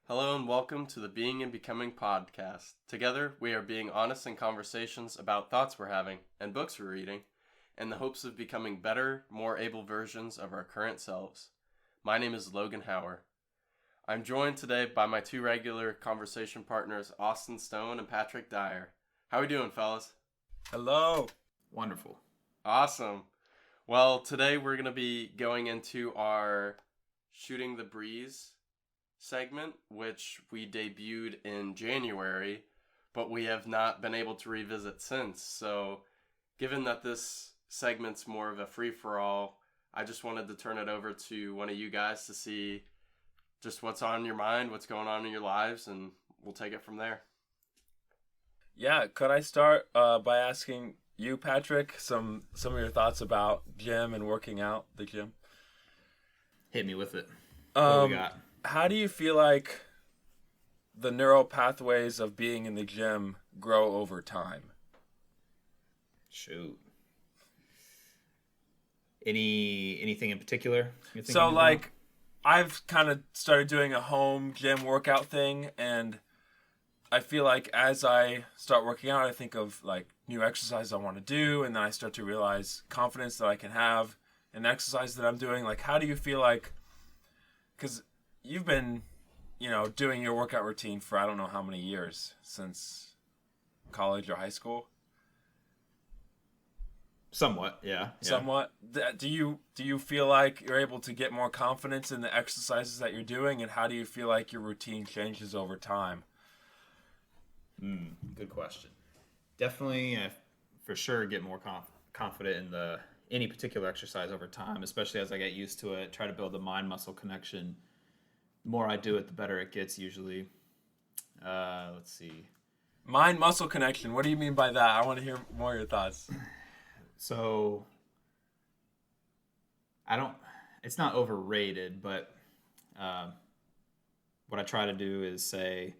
Hello and welcome to the Being and Becoming podcast. Together, we are being honest in conversations about thoughts we're having and books we're reading in the hopes of becoming better, more able versions of our current selves. My name is Logan Hauer. I'm joined today by my two regular conversation partners, Austin Stone and Patrick Dyer. How we doing, fellas? Hello. Wonderful. Awesome. Well, today we're going to be going into our Shooting the Breeze segment, which we debuted in January, but we have not been able to revisit since. So, given that this segment's more of a free-for-all, I just wanted to turn it over to one of you guys to see just what's on your mind, what's going on in your lives, and we'll take it from there. Yeah, could I start by asking you, Patrick, some of your thoughts about gym and working out the gym? Hit me with it. What do we got? How do you feel like the neural pathways of being in the gym grow over time? Shoot. Anything in particular? So, like, I've kind of started doing a home gym workout thing, and I feel like as I start working out, I think of, like, new exercises I want to do, and then I start to realize confidence that I can have in the exercise that I'm doing. Like, how do you feel like, because you've been, doing your workout routine for I don't know how many years, since college or high school? Somewhat, yeah. Somewhat. Do you feel like you're able to get more confidence in the exercises that you're doing, and how do you feel like your routine changes over time? Good question. Definitely, for sure, get more confident in any particular exercise over time, especially as I get used to it. Try to build a mind-muscle connection. The more I do it, the better it gets usually. Let's see. Mind-muscle connection. What do you mean by that? I want to hear more of your thoughts. So, it's not overrated, but what I try to do is say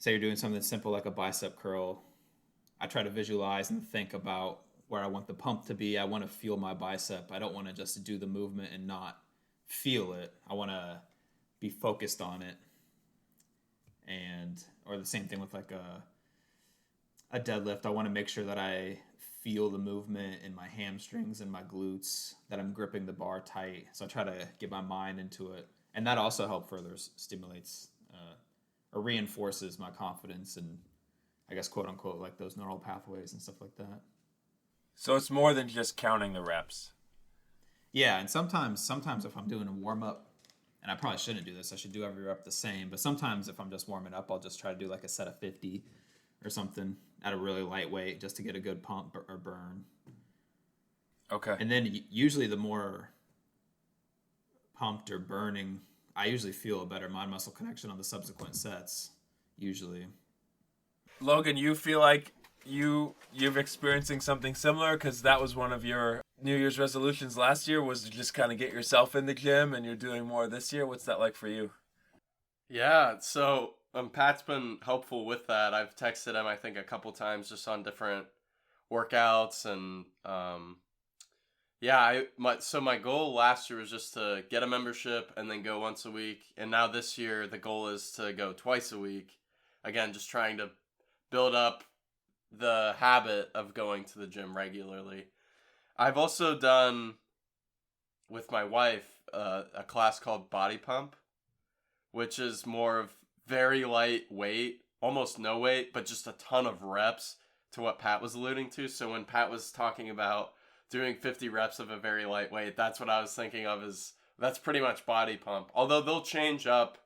you're doing something simple like a bicep curl. I try to visualize and think about where I want the pump to be. I want to feel my bicep. I don't want to just do the movement and not feel it. I want to be focused on it. Or the same thing with like a deadlift. I want to make sure that I feel the movement in my hamstrings and my glutes, that I'm gripping the bar tight. So I try to get my mind into it. And that also helps further stimulates or reinforces my confidence and, I guess, quote unquote, like those neural pathways and stuff like that. So it's more than just counting the reps. Yeah, and sometimes if I'm doing a warm-up, and I probably shouldn't do this, I should do every rep the same, but sometimes if I'm just warming up, I'll just try to do like a set of 50 or something at a really light weight just to get a good pump or burn. Okay. And then usually the more pumped or burning, I usually feel a better mind-muscle connection on the subsequent sets, usually. Logan, you feel like you're experiencing something similar, because that was one of your New Year's resolutions last year, was to just kind of get yourself in the gym, and you're doing more this year. What's that like for you? Yeah, so Pat's been helpful with that. I've texted him, I think, a couple times just on different workouts, and so my goal last year was just to get a membership and then go once a week, and now this year the goal is to go twice a week. Again, just trying to build up the habit of going to the gym regularly. I've also done, with my wife, a class called Body Pump, which is more of very light weight, almost no weight, but just a ton of reps, to what Pat was alluding to. So when Pat was talking about doing 50 reps of a very light weight, that's what I was thinking of, that's pretty much Body Pump. Although they'll change up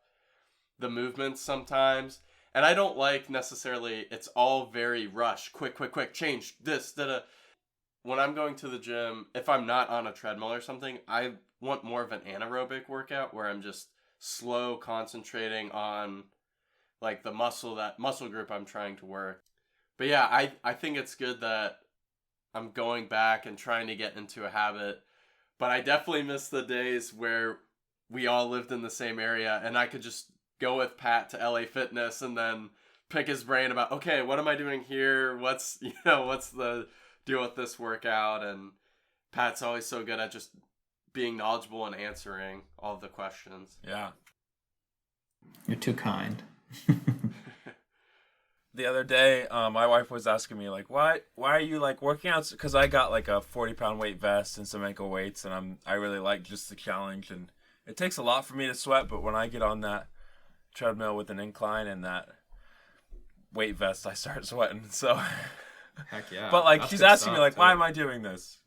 the movements sometimes. And I don't like necessarily, it's all very rush, quick, change, this, da-da. When I'm going to the gym, if I'm not on a treadmill or something, I want more of an anaerobic workout where I'm just slow, concentrating on like the muscle group I'm trying to work. But yeah, I think it's good that I'm going back and trying to get into a habit. But I definitely miss the days where we all lived in the same area and I could just go with Pat to LA Fitness and then pick his brain about, okay, what am I doing here? What's the deal with this workout? And Pat's always so good at just being knowledgeable and answering all of the questions. Yeah. You're too kind. The other day, my wife was asking me like, why are you like working out? Because I got like a 40-pound weight vest and some ankle weights, and I really like just the challenge, and it takes a lot for me to sweat. But when I get on that treadmill with an incline and that weight vest, I start sweating. So, Heck yeah. but like That's she's good asking me stuff, like, why too. am I doing this?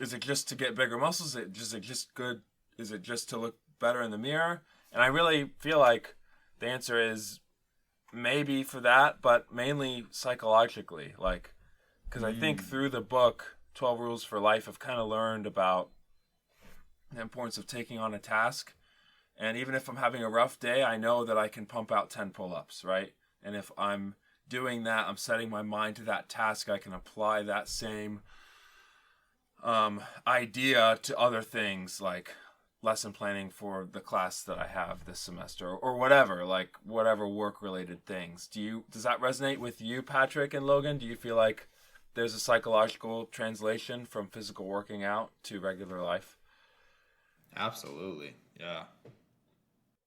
Is it just to get bigger muscles? Is it just good? Is it just to look better in the mirror? And I really feel like the answer is maybe for that, but mainly psychologically. Like, because I think through the book, 12 Rules for Life, I've kind of learned about the importance of taking on a task. And even if I'm having a rough day, I know that I can pump out 10 pull-ups, right? And if I'm doing that, I'm setting my mind to that task, I can apply that same idea to other things like lesson planning for the class that I have this semester or whatever, like whatever work related things. Does that resonate with you, Patrick and Logan? Do you feel like there's a psychological translation from physical working out to regular life? Absolutely. Yeah.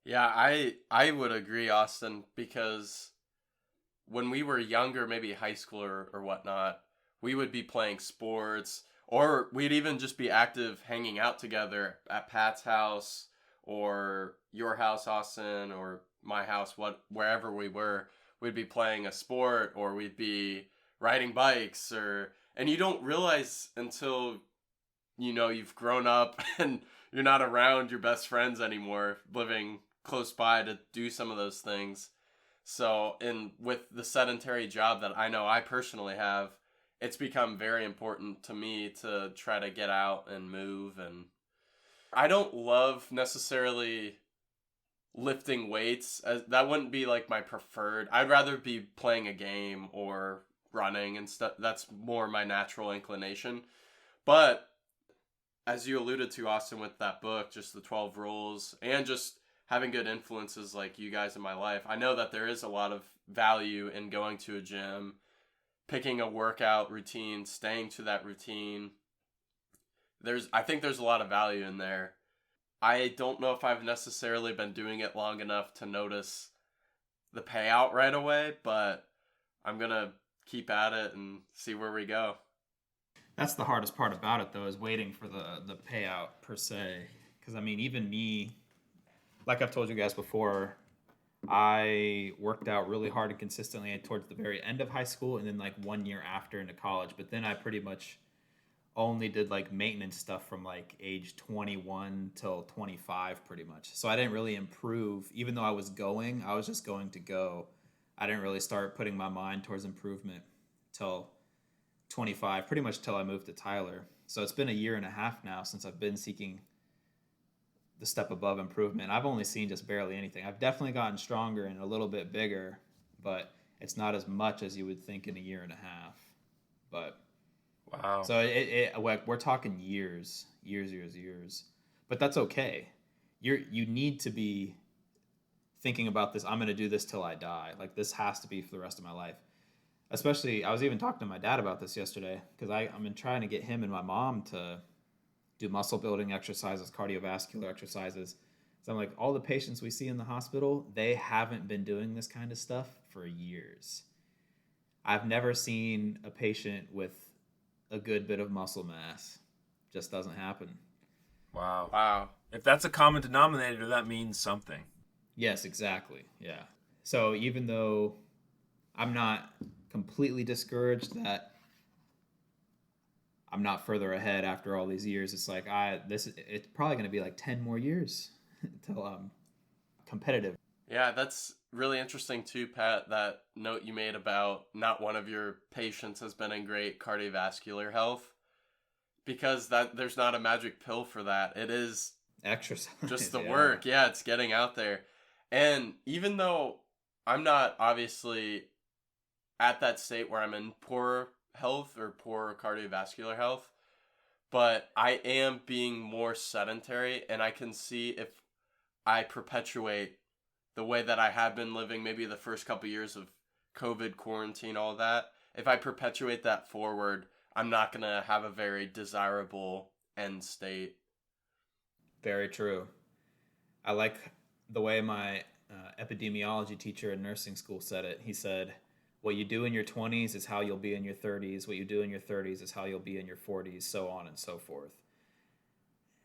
Yeah, I would agree, Austin, because when we were younger, maybe high school or whatnot, we would be playing sports, or we'd even just be active hanging out together at Pat's house or your house, Austin, or my house, wherever we were. We'd be playing a sport or we'd be riding bikes and you don't realize until you've grown up and you're not around your best friends anymore, living close by to do some of those things. So, with the sedentary job that I know I personally have, it's become very important to me to try to get out and move. And I don't love necessarily lifting weights. That wouldn't be like my preferred. I'd rather be playing a game or running and stuff. That's more my natural inclination. But as you alluded to, Austin, with that book, just the 12 rules and just having good influences like you guys in my life, I know that there is a lot of value in going to a gym, picking a workout routine, staying to that routine. I think there's a lot of value in there. I don't know if I've necessarily been doing it long enough to notice the payout right away, but I'm going to keep at it and see where we go. That's the hardest part about it, though, is waiting for the payout per se. Because, I mean, even me, like I've told you guys before, I worked out really hard and consistently towards the very end of high school and then like 1 year after into college. But then I pretty much only did like maintenance stuff from like age 21 till 25 pretty much. So I didn't really improve. Even though I was just going to go. I didn't really start putting my mind towards improvement till 25, pretty much till I moved to Tyler. So it's been a year and a half now since I've been seeking the step above improvement. I've only seen just barely anything. I've definitely gotten stronger and a little bit bigger, but it's not as much as you would think in a year and a half. But Wow. so we're talking years. But that's okay. You need to be thinking about this. I'm going to do this till I die. Like this has to be for the rest of my life. Especially, I was even talking to my dad about this yesterday because I've been trying to get him and my mom to do muscle building exercises, cardiovascular exercises. So I'm like, all the patients we see in the hospital, they haven't been doing this kind of stuff for years. I've never seen a patient with a good bit of muscle mass. Just doesn't happen. Wow. If that's a common denominator, that means something. Yes, exactly. Yeah. So even though I'm not completely discouraged that I'm not further ahead after all these years, it's like it's probably going to be like 10 more years until I'm competitive. Yeah, that's really interesting too, Pat, that note you made about not one of your patients has been in great cardiovascular health, because there's not a magic pill for that. It is Exercise. just the work. Yeah, it's getting out there. And even though I'm not obviously at that state where I'm in poor health or poor cardiovascular health, but I am being more sedentary, and I can see if I perpetuate the way that I have been living, maybe the first couple years of COVID, quarantine, all that, if I perpetuate that forward, I'm not going to have a very desirable end state. Very true. I like the way my epidemiology teacher in nursing school said it. He said, what you do in your 20s is how you'll be in your 30s. What you do in your 30s is how you'll be in your 40s, so on and so forth.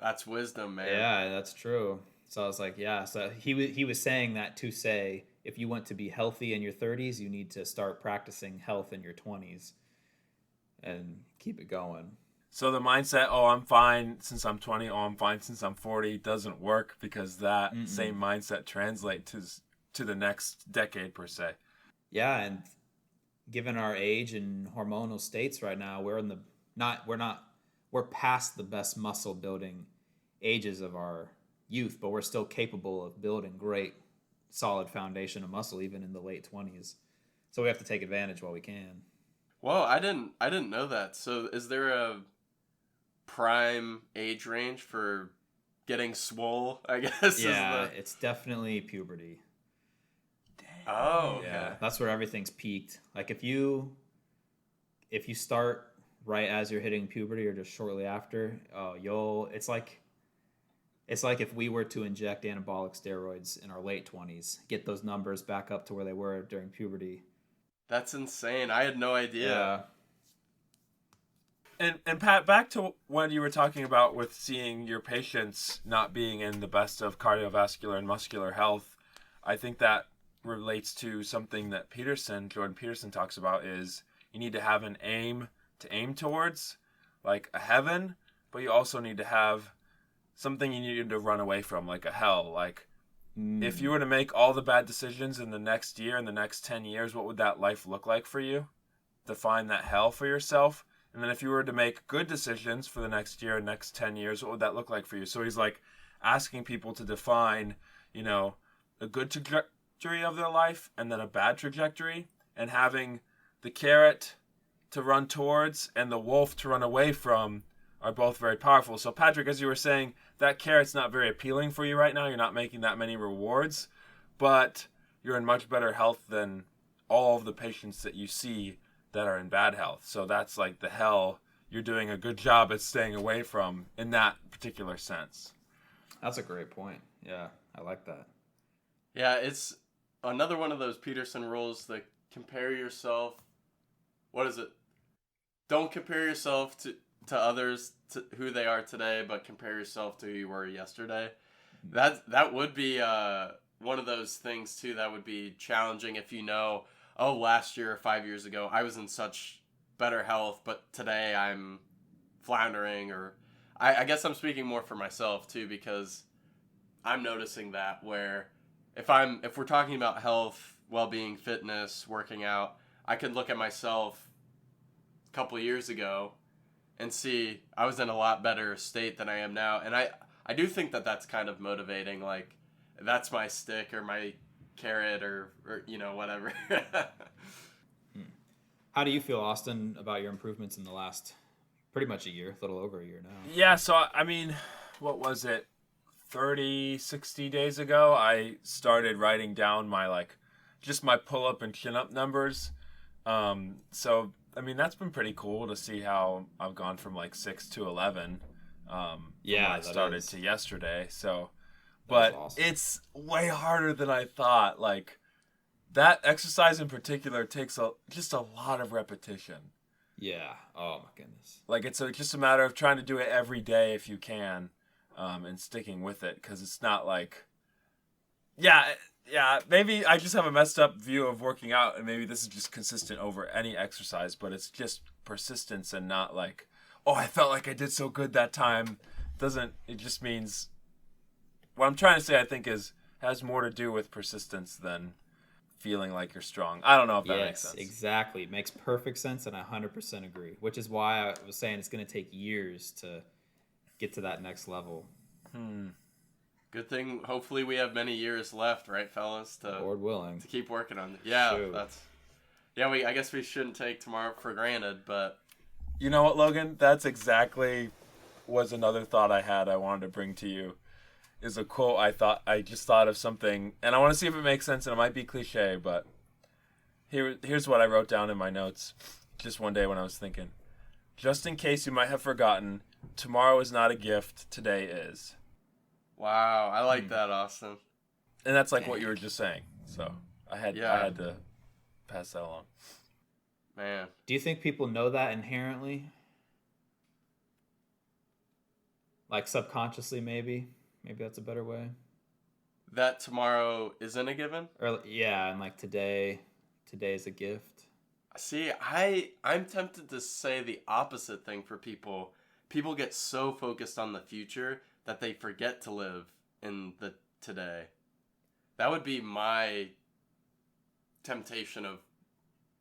That's wisdom, man. Yeah, that's true. So I was like, yeah. So he was saying that to say, if you want to be healthy in your 30s, you need to start practicing health in your 20s and keep it going. So the mindset, oh, I'm fine since I'm 20, oh, I'm fine since I'm 40, doesn't work because that same mindset translates to the next decade per se. Yeah, and given our age and hormonal states right now, we're past the best muscle building ages of our youth, but we're still capable of building great solid foundation of muscle even in the late 20s. So we have to take advantage while we can. Well, I didn't know that. So is there a prime age range for getting swole, I guess? Yeah, it's definitely puberty. Oh, okay. Yeah, that's where everything's peaked. Like if you start right as you're hitting puberty or just shortly after, it's like if we were to inject anabolic steroids in our late 20s, get those numbers back up to where they were during puberty. That's insane. I had no idea. Yeah. And Pat, back to what you were talking about with seeing your patients not being in the best of cardiovascular and muscular health, I think that relates to something that Jordan Peterson talks about is you need to have an aim to aim towards, like a heaven, but you also need to have something you need to run away from, like a hell. Like if you were to make all the bad decisions in the next year, in the next 10 years, what would that life look like for you? Define that hell for yourself. And then if you were to make good decisions for the next year and next 10 years, what would that look like for you? So he's like asking people to define, a good trajectory of their life and then a bad trajectory, and having the carrot to run towards and the wolf to run away from are both very powerful. So Patrick, as you were saying, that carrot's not very appealing for you right now. You're not making that many rewards, but you're in much better health than all of the patients that you see that are in bad health. So that's like the hell you're doing a good job at staying away from in that particular sense. That's a great point. Yeah, I like that. Yeah, it's another one of those Peterson rules that compare yourself. What is it? Don't compare yourself to others, to who they are today, but compare yourself to who you were yesterday. That would be one of those things too that would be challenging if last year or 5 years ago I was in such better health, but today I'm floundering. Or I guess I'm speaking more for myself too, because I'm noticing that where if we're talking about health, well-being, fitness, working out, I could look at myself a couple of years ago and see I was in a lot better state than I am now. And I do think that that's kind of motivating. Like, that's my stick or my carrot or whatever. How do you feel, Austin, about your improvements in the last pretty much a year, a little over a year now? Yeah, so, I mean, what was it? 60 days ago, I started writing down my, just my pull-up and chin-up numbers. So, I mean, that's been pretty cool to see how I've gone from 6 to 11 from when I started to yesterday. So, but awesome. It's way harder than I thought. That exercise in particular takes just a lot of repetition. Yeah. Oh my goodness. It's just a matter of trying to do it every day if you can, and sticking with it, because it's not yeah, maybe I just have a messed up view of working out, and maybe this is just consistent over any exercise, but it's just persistence and not I felt like I did so good that time. It just means, what I'm trying to say, I think, has more to do with persistence than feeling like you're strong. I don't know if that makes sense. Yes, exactly. It makes perfect sense, and I 100% agree, which is why I was saying it's going to take years to get to that next level. Good thing. Hopefully, we have many years left, right, fellas? Lord willing, to keep working on it. Yeah, I guess we shouldn't take tomorrow for granted, but you know what, Logan? That's exactly was another thought I had. I wanted to bring to you is a quote. I just thought of something, and I want to see if it makes sense. And it might be cliche, but here's what I wrote down in my notes just one day when I was thinking. Just in case you might have forgotten, tomorrow is not a gift. Today is. Wow, I like that, Austin. And that's like what you were just saying. So I had to pass that along. Man. Do you think people know that inherently? Like subconsciously, maybe? Maybe that's a better way. That tomorrow isn't a given? Or and like today's a gift. See, I'm tempted to say the opposite thing for people. People get so focused on the future that they forget to live in the today. That would be my temptation of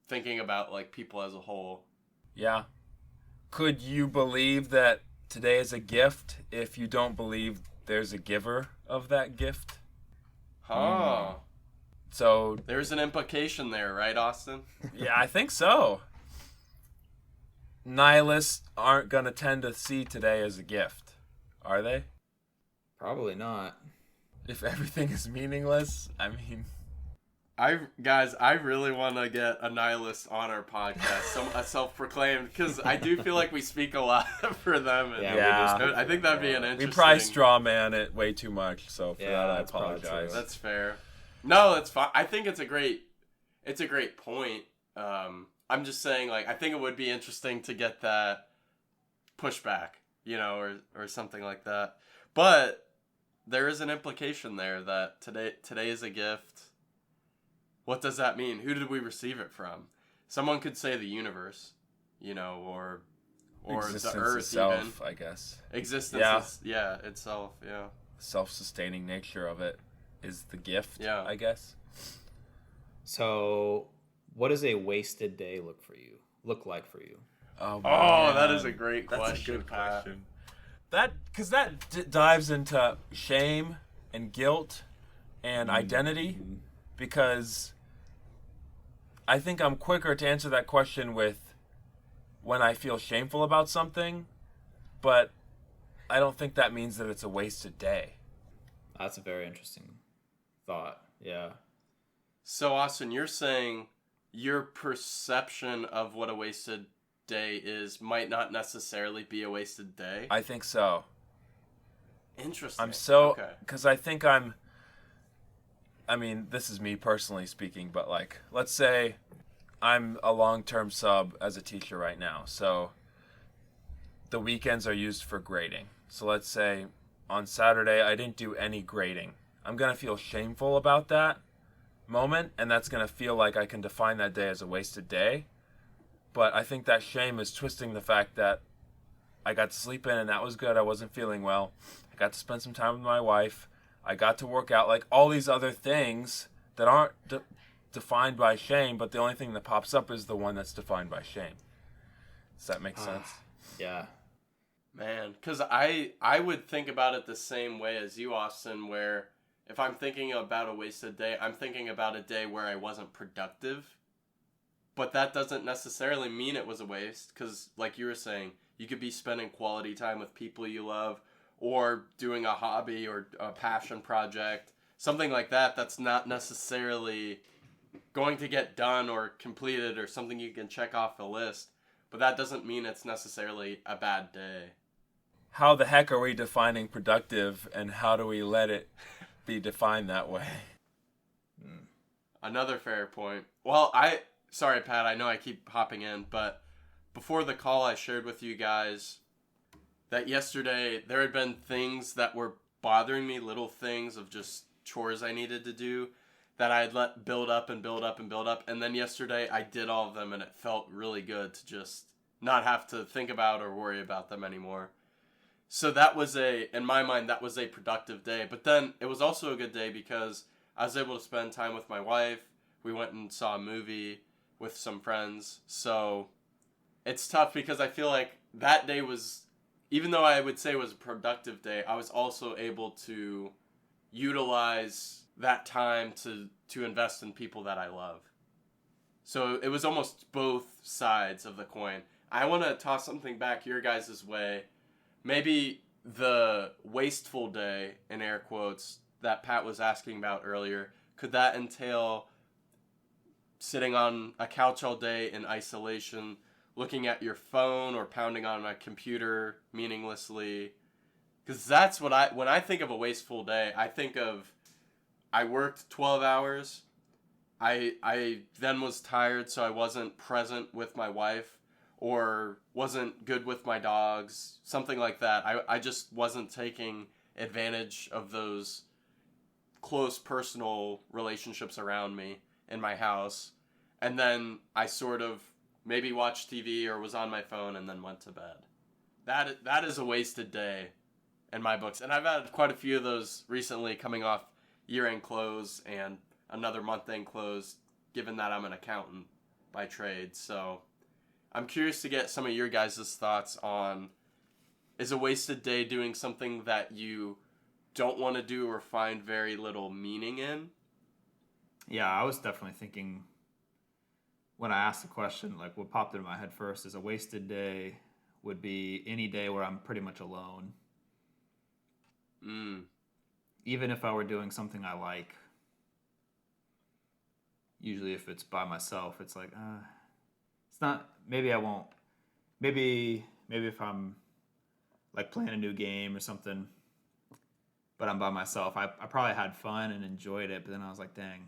thinking about like people as a whole. Yeah. Could you believe that today is a gift if you don't believe there's a giver of that gift? Huh. So There's an implication there, right, Austin? yeah, I think so. Nihilists aren't going to tend to see today as a gift, are they? Probably not. If everything is meaningless, I mean... I really want to get a nihilist on our podcast, a self-proclaimed, because I do feel like we speak a lot for them. And I think that'd be an interesting... We probably straw man it way too much, so for that I apologize. That's fair. No, that's fine. I think it's a great point. I'm just saying, like, I think it would be interesting to get that pushback, or something like that. But there is an implication there that today is a gift. What does that mean? Who did we receive it from? Someone could say the universe, or existence the earth itself, even. I guess. Existence itself, yeah. Self-sustaining nature of it is the gift, I guess. So, what does a wasted day look like for you? Oh, that is a great question. That's a good question. Because that dives into shame and guilt and identity, because I think I'm quicker to answer that question with when I feel shameful about something, but I don't think that means that it's a wasted day. That's a very interesting thought. Yeah. So, Austin, you're saying your perception of what a wasted day is might not necessarily be a wasted day? I think so. Interesting. Because I think this is me personally speaking, but like, let's say I'm a long-term sub as a teacher right now. So the weekends are used for grading. So let's say on Saturday, I didn't do any grading. I'm going to feel shameful about that moment, and that's going to feel like I can define that day as a wasted day. But I think that shame is twisting the fact that I got to sleep in and that was good. I wasn't feeling well. I got to spend some time with my wife. I got to work out, like all these other things that aren't defined by shame, but the only thing that pops up is the one that's defined by shame. Does that make sense? Yeah. Man, because I would think about it the same way as you, Austin, where if I'm thinking about a wasted day, I'm thinking about a day where I wasn't productive. But that doesn't necessarily mean it was a waste, because like you were saying, you could be spending quality time with people you love, or doing a hobby or a passion project, something like that that's not necessarily going to get done or completed or something you can check off the list. But that doesn't mean it's necessarily a bad day. How the heck are we defining productive, and how do we let it be defined that way? Another fair point. Well, sorry, Pat, I know I keep hopping in, but before the call I shared with you guys that yesterday there had been things that were bothering me, little things of just chores I needed to do that I had let build up and build up and build up. And then yesterday I did all of them, and it felt really good to just not have to think about or worry about them anymore. So that was in my mind, that was a productive day. But then it was also a good day because I was able to spend time with my wife. We went and saw a movie with some friends. So it's tough because I feel like that day was, even though I would say it was a productive day, I was also able to utilize that time to invest in people that I love. So it was almost both sides of the coin. I want to toss something back your guys' way. Maybe the wasteful day, in air quotes, that Pat was asking about earlier, could that entail sitting on a couch all day in isolation, looking at your phone or pounding on a computer meaninglessly? Because that's what when I think of a wasteful day, I think of I worked 12 hours. I then was tired, so I wasn't present with my wife or wasn't good with my dogs, something like that. I just wasn't taking advantage of those close personal relationships around me in my house. And then I sort of maybe watched TV or was on my phone and then went to bed. That is a wasted day in my books. And I've had quite a few of those recently coming off year-end close and another month-end close, given that I'm an accountant by trade. So I'm curious to get some of your guys' thoughts on, is a wasted day doing something that you don't want to do or find very little meaning in? Yeah, I was definitely thinking when I asked the question, like what popped into my head first is a wasted day would be any day where I'm pretty much alone. Even if I were doing something I like, usually if it's by myself, it's like, it's not, maybe I won't, maybe if I'm like playing a new game or something, but I'm by myself, I probably had fun and enjoyed it, but then I was like, dang,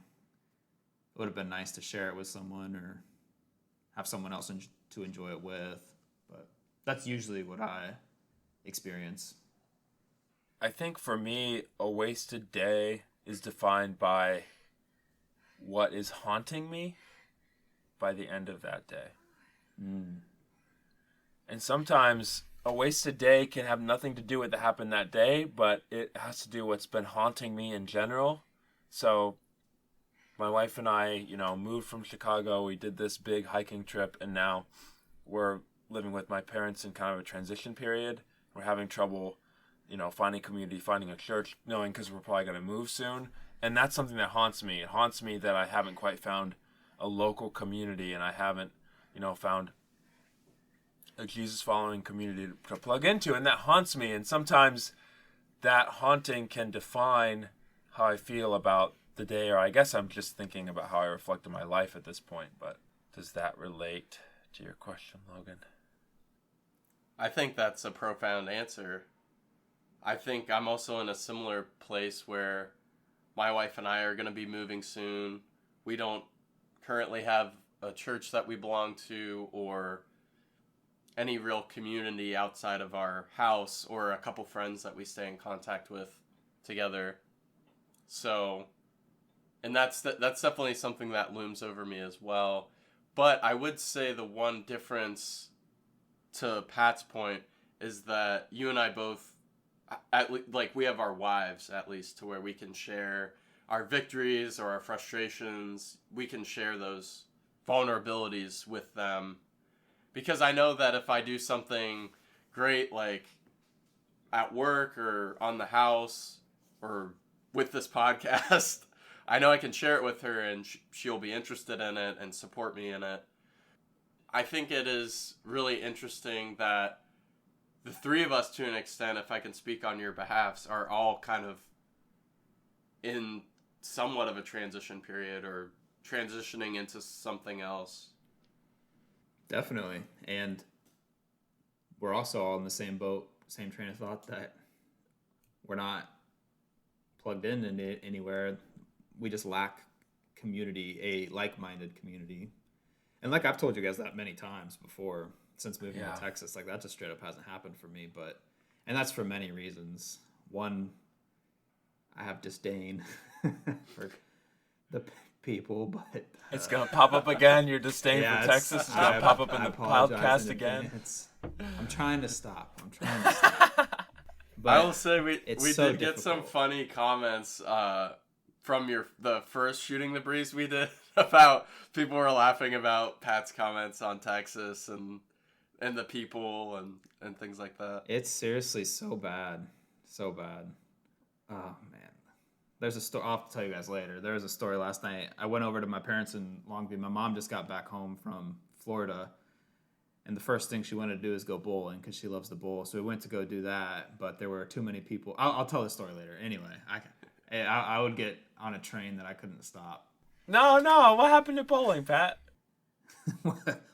it would have been nice to share it with someone or have someone else to enjoy it with. But that's usually what I experience. I think for me, a wasted day is defined by what is haunting me by the end of that day. And sometimes a wasted day can have nothing to do with what happened that day, but it has to do with what's been haunting me in general. So my wife and I, moved from Chicago. We did this big hiking trip, and now we're living with my parents in kind of a transition period. We're having trouble, finding community, finding a church, knowing because we're probably going to move soon. And that's something that haunts me. It haunts me that I haven't quite found a local community, and I haven't, found a Jesus-following community to plug into, and that haunts me. And sometimes that haunting can define how I feel about the day, or I guess I'm just thinking about how I reflect on my life at this point. But does that relate to your question, Logan? I think that's a profound answer. I think I'm also in a similar place where my wife and I are going to be moving soon. We don't currently have a church that we belong to or any real community outside of our house or a couple friends that we stay in contact with together. So, and that's definitely something that looms over me as well. But I would say the one difference to Pat's point is that you and I both, we have our wives at least, to where we can share our victories or our frustrations. We can share those vulnerabilities with them. Because I know that if I do something great, like at work or on the house or with this podcast, I know I can share it with her and she'll be interested in it and support me in it. I think it is really interesting that the three of us, to an extent, if I can speak on your behalfs, are all kind of in somewhat of a transition period or transitioning into something else. Definitely. And we're also all in the same boat, same train of thought, that we're not plugged in anywhere. We just lack community, a like-minded community. And like I've told you guys that many times before, since moving to Texas, like that just straight up hasn't happened for me. And that's for many reasons. One, I have disdain for the people, but it's gonna pop up again. Your disdain for Texas is gonna pop up in the podcast again. I'm trying to stop. But I will say we so did get some funny comments from the first Shooting the Breeze we did about people were laughing about Pat's comments on Texas and the people and things like that. It's seriously so bad. So bad. Oh, man. There's a story. I'll tell you guys later. There was a story last night. I went over to my parents in Longview. My mom just got back home from Florida. And the first thing she wanted to do is go bowling because she loves the bowl. So we went to go do that. But there were too many people. I'll tell the story later. Anyway, I would get on a train that I couldn't stop. No. What happened to bowling, Pat?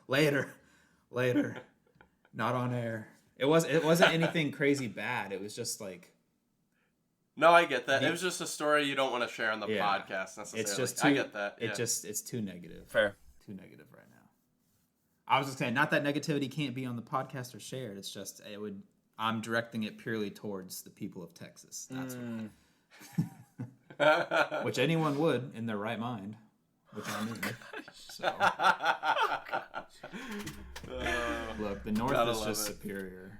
Later. Not on air. It wasn't anything crazy bad. It was just like No, I get that. It was just a story you don't want to share on the Yeah. podcast necessarily. It's just I get that. It's too negative. Fair. Too negative right now. I was just saying, not that negativity can't be on the podcast or shared. It's just I'm directing it purely towards the people of Texas. That's why. Which anyone would in their right mind, which I'm in. So. Look, the North is just superior.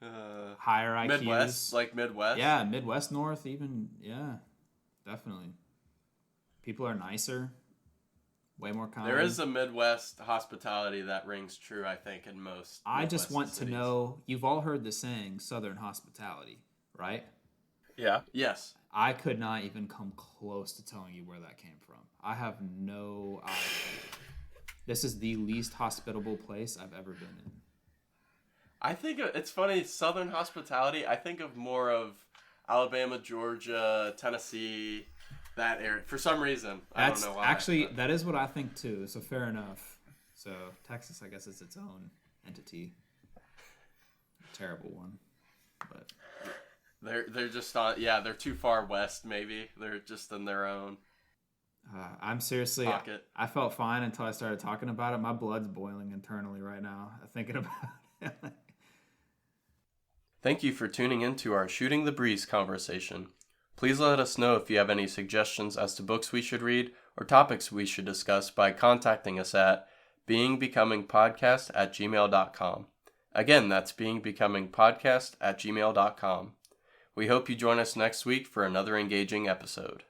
Higher IQs. Midwest, like Midwest? Yeah, Midwest, North, even. Yeah, definitely. People are nicer. Way more kind. There is a Midwest hospitality that rings true, I think, in most. I just want cities. to know, you've all heard the saying, Southern hospitality, right? Yeah. Yes. I could not even come close to telling you where that came from. I have no idea. This is the least hospitable place I've ever been in. I think it's funny, Southern hospitality, I think of more of Alabama, Georgia, Tennessee, that area. For some reason. I don't know why. Actually, that is what I think too, so fair enough. So, Texas, I guess, is its own entity. Terrible one. But They're just on, they're too far west, maybe. They're just in their own I'm seriously, pocket. I felt fine until I started talking about it. My blood's boiling internally right now, thinking about it. Thank you for tuning in to our Shooting the Breeze conversation. Please let us know if you have any suggestions as to books we should read or topics we should discuss by contacting us at beingbecomingpodcast@gmail.com. Again, that's beingbecomingpodcast@gmail.com. We hope you join us next week for another engaging episode.